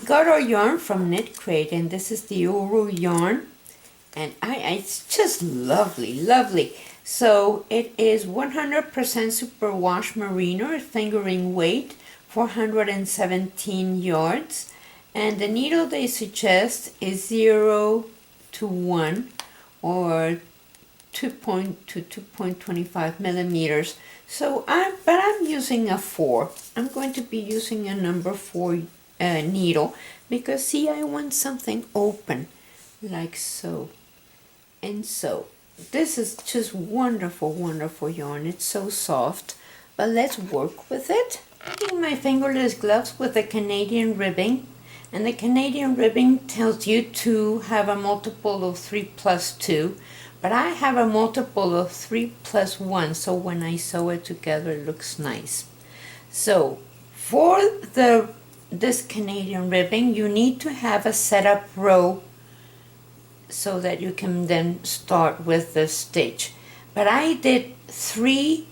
got our yarn from Knitcrate, and this is the Uru yarn, and it's just lovely, lovely. So it is 100% superwash merino, fingering weight, 417 yards, and the needle they suggest is 0 to 1 or 2 to 2.25 millimeters. So I'm using a 4. I'm going to be using a number 4 needle, because see, I want something open like so and so. This is just wonderful, wonderful yarn. It's so soft, but let's work with it. I'm using my fingerless gloves with the Canadian ribbing, and the Canadian ribbing tells you to have a multiple of 3 plus 2, but I have a multiple of 3 plus 1, so when I sew it together it looks nice. So for this Canadian ribbing, you need to have a setup row so that you can then start with the stitch. But I did 3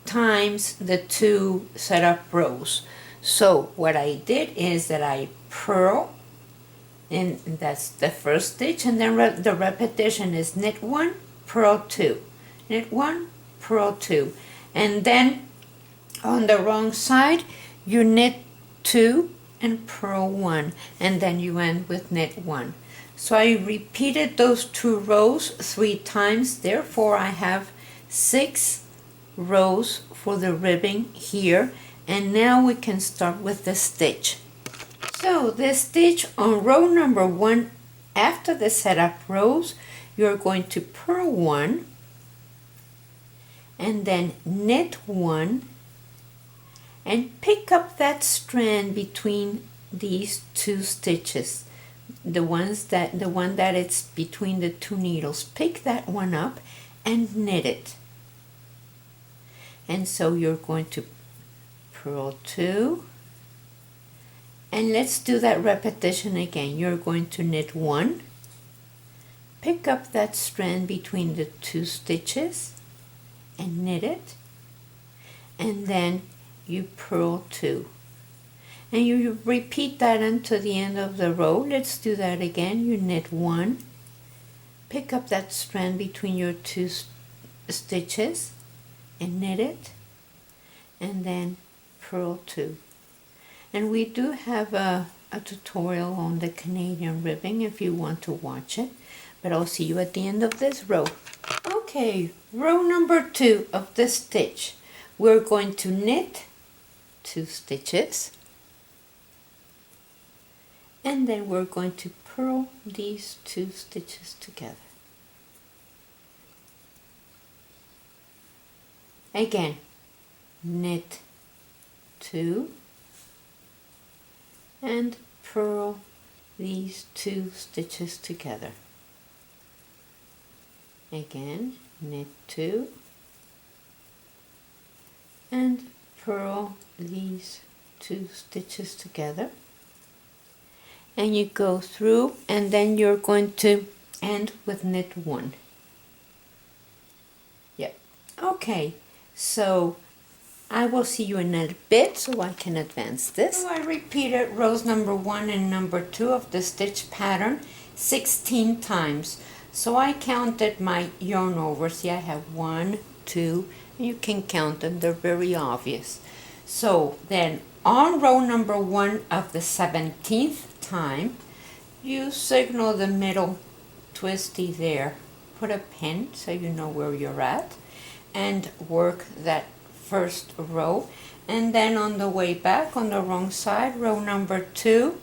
times the 2 setup rows. So what I did is that I purl, and that's the first stitch, and then the repetition is knit 1, purl 2, knit 1, purl 2, and then on the wrong side you knit 2 and purl 1, and then you end with knit 1. So I repeated those 2 rows 3 times, therefore I have 6 rows for the ribbing here, and now we can start with the stitch. So the stitch on row number 1, after the setup rows, you're going to purl 1 and then knit 1 and pick up that strand between these 2 stitches, the one that it's between the 2 needles. Pick that one up and knit it. And so you're going to purl 2, and let's do that repetition again. You're going to knit 1, pick up that strand between the 2 stitches and knit it, and then you purl 2, and you repeat that until the end of the row. Let's do that again. You knit 1, pick up that strand between your 2 stitches and knit it, and then purl 2. And we do have a tutorial on the Canadian ribbing if you want to watch it, but I'll see you at the end of this row. Okay, row number 2 of this stitch, we're going to knit 2 stitches, and then we're going to purl these 2 stitches together. Again, knit 2 and purl these 2 stitches together. Again, knit 2 and purl these 2 stitches together, and you go through, and then you're going to end with knit 1. Yep. Okay, so I will see you in a bit so I can advance this. So I repeated rows number 1 and number 2 of the stitch pattern 16 times. So I counted my yarn over. See, I have 1, 2, and you can count them, they're very obvious. So then on row number 1 of the 17th time, you signal the middle twisty there. Put a pin so you know where you're at, and work that first row, and then on the way back on the wrong side, row number 2,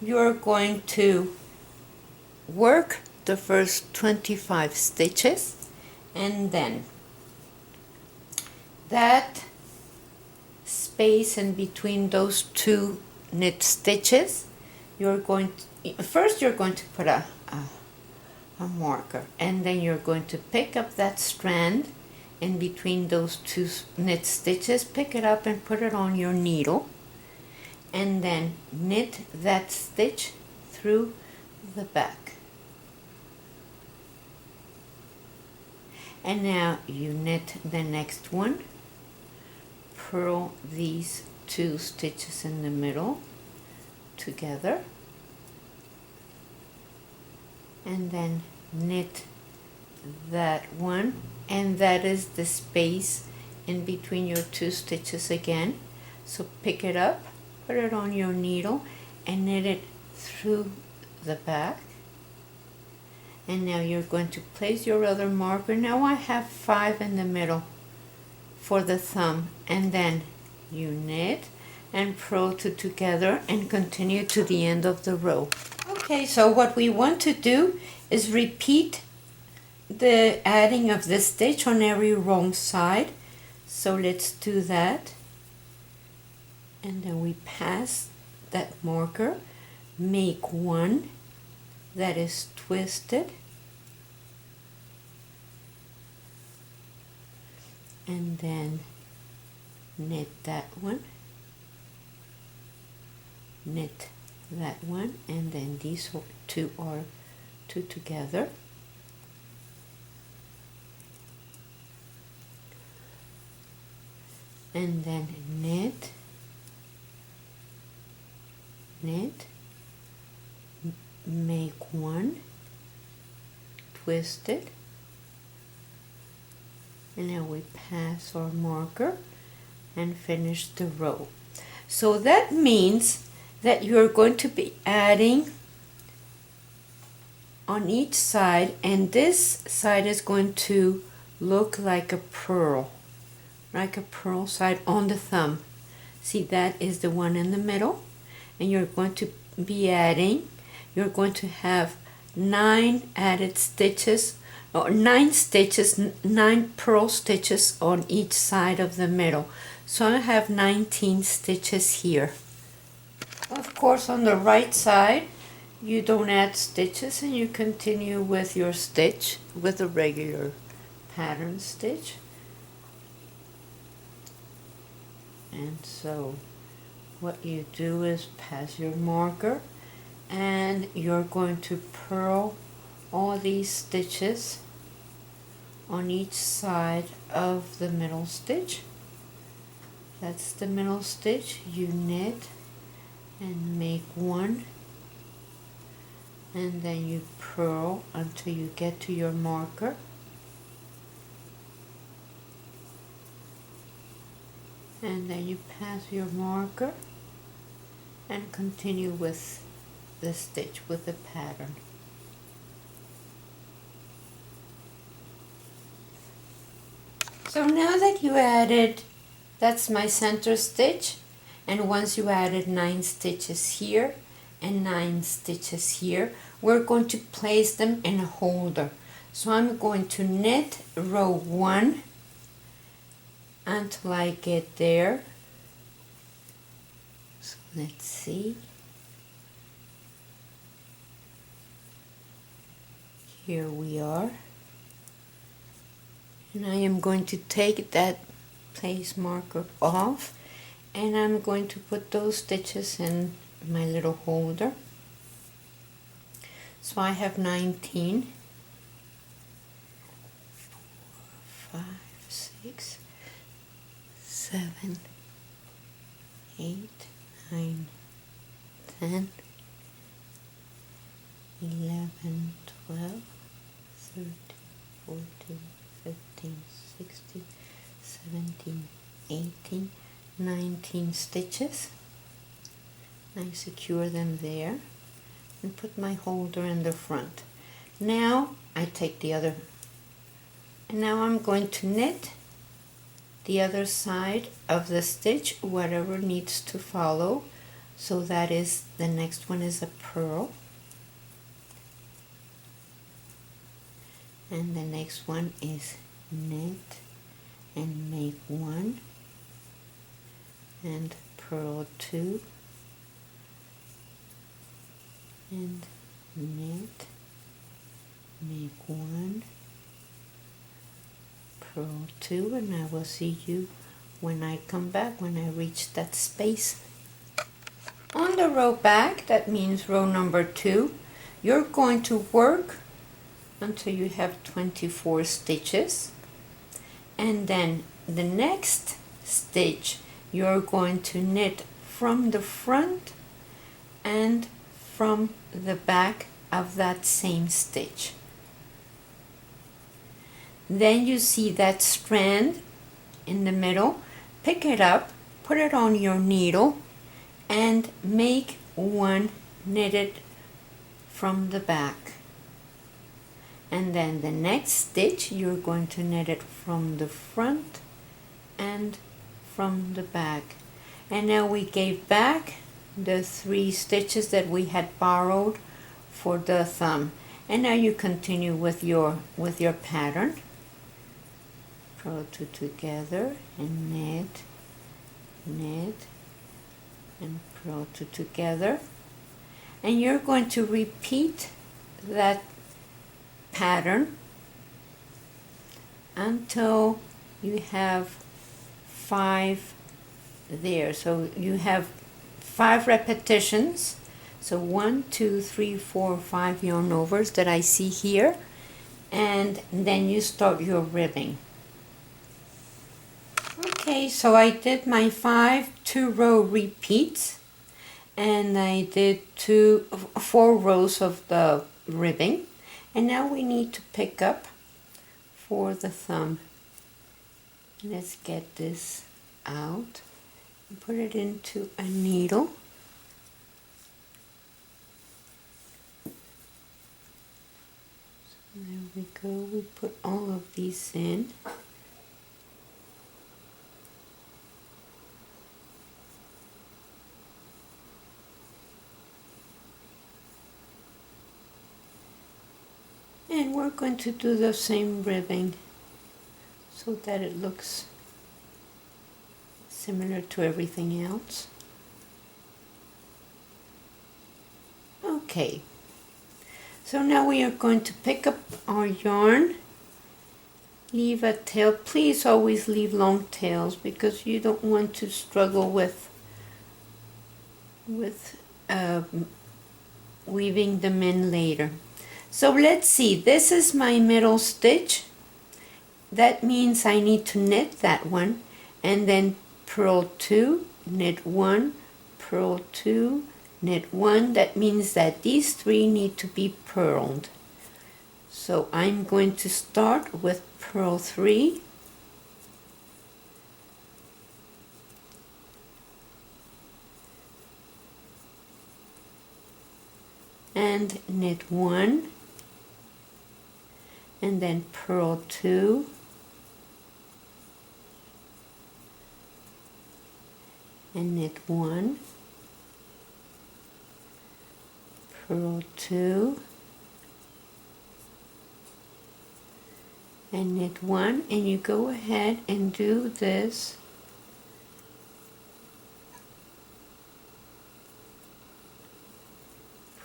you're going to work the first 25 stitches, and then that space in between those 2 knit stitches, you're going to, first you're going to put a marker, and then you're going to pick up that strand in between those 2 knit stitches, pick it up and put it on your needle, and then knit that stitch through the back. And now you knit the next one, purl these 2 stitches in the middle, together, and then knit that one, and that is the space in between your two stitches again. So pick it up, put it on your needle, and knit it through the back. And now you're going to place your other marker. Now I have 5 in the middle for the thumb, and then you knit and purl 2 together and continue to the end of the row. Okay, so what we want to do is repeat the adding of the stitch on every wrong side. So let's do that, and then we pass that marker, make one that is twisted, and then knit that one, knit that one, and then these two are 2 together, and then knit, knit, make one, twist it, and now we pass our marker and finish the row. So that means that you're going to be adding on each side, and this side is going to look like a purl side on the thumb. See, that is the one in the middle, and you're going to be adding, you're going to have 9 added stitches, or 9 stitches, 9 purl stitches on each side of the middle. So I have 19 stitches here. Of course, on the right side you don't add stitches, and you continue with your stitch with a regular pattern stitch. And so what you do is pass your marker, and you're going to purl all these stitches on each side of the middle stitch. That's the middle stitch. You knit and make one, and then you purl until you get to your marker, and then you pass your marker and continue with the stitch with the pattern. So now that you added, that's my center stitch, and once you added 9 stitches here and 9 stitches here, we're going to place them in a holder. So I'm going to knit row 1 until I get there. So let's see. Here we are. And I am going to take that place marker off, and I'm going to put those stitches in my little holder. So I have 19, 4, 5, 6, 7, 8, 9, 10, 11, 12, 13, 14, 15, 16, 17, 18, 19 stitches. I secure them there and put my holder in the front. Now I take the other, and now I'm going to knit the other side of the stitch, whatever needs to follow. So that is, the next one is a purl, and the next one is knit and make one and purl 2 and knit, make one, purl 2, and I will see you when I come back, when I reach that space. On the row back, that means row number 2, you're going to work until you have 24 stitches, and then the next stitch you're going to knit from the front and from the back of that same stitch. Then you see that strand in the middle, pick it up, put it on your needle, and make one knitted from the back. And then the next stitch, you're going to knit it from the front and from the back. And now we gave back the 3 stitches that we had borrowed for the thumb. And now you continue with your pattern. Purl 2 together and knit, knit, and purl 2 together. And you're going to repeat that pattern until you have 5 there. So you have 5 repetitions. So 1, 2, 3, 4, 5 yarn overs that I see here, and then you start your ribbing. Okay, so I did my 5 2-row repeats, and I did 4 rows of the ribbing, and now we need to pick up for the thumb. Let's get this out and put it into a needle. So there we go, we put all of these in. And we're going to do the same ribbing so that it looks similar to everything else. Okay, so now we are going to pick up our yarn, leave a tail. Please always leave long tails because you don't want to struggle with weaving them in later. So let's see, this is my middle stitch. That means I need to knit that one and then purl 2, knit 1, purl 2, knit 1. That means that these 3 need to be purled. So I'm going to start with purl 3, and knit 1, and then purl 2, and knit 1, purl 2, and knit 1, and you go ahead and do this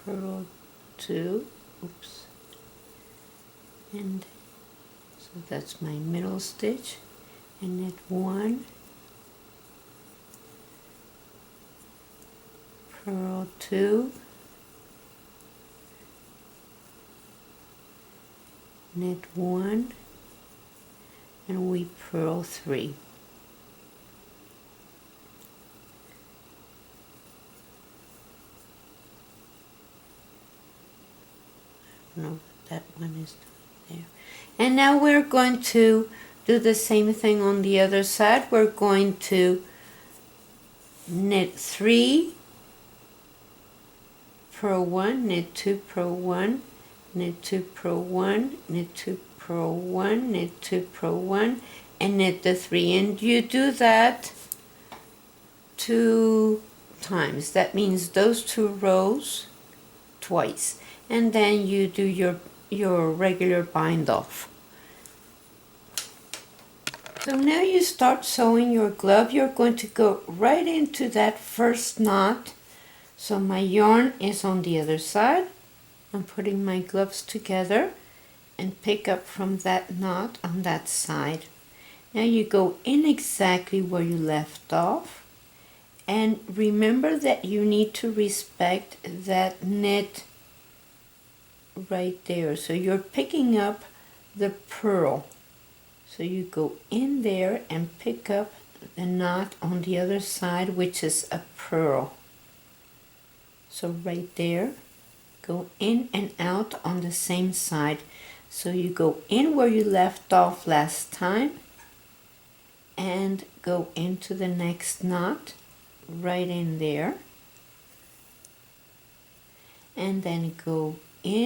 purl 2, oops, and so that's my middle stitch, and knit 1, purl 2, knit 1, and we purl 3. I don't know what that one is doing there. And now we're going to do the same thing on the other side. We're going to knit 3, purl 1, knit 2, purl 1, knit 2, purl 1, knit 2, purl 1, knit 2, purl 1, and knit the 3. And you do that 2 times. That means those 2 rows twice. And then you do your regular bind off. So now you start sewing your glove. You're going to go right into that first knot. So my yarn is on the other side. I'm putting my gloves together and pick up from that knot on that side. Now you go in exactly where you left off, and remember that you need to respect that knit right there. So you're picking up the purl. So you go in there and pick up the knot on the other side, which is a purl. So right there, go in and out on the same side. So you go in where you left off last time and go into the next knot, right in there, and then go in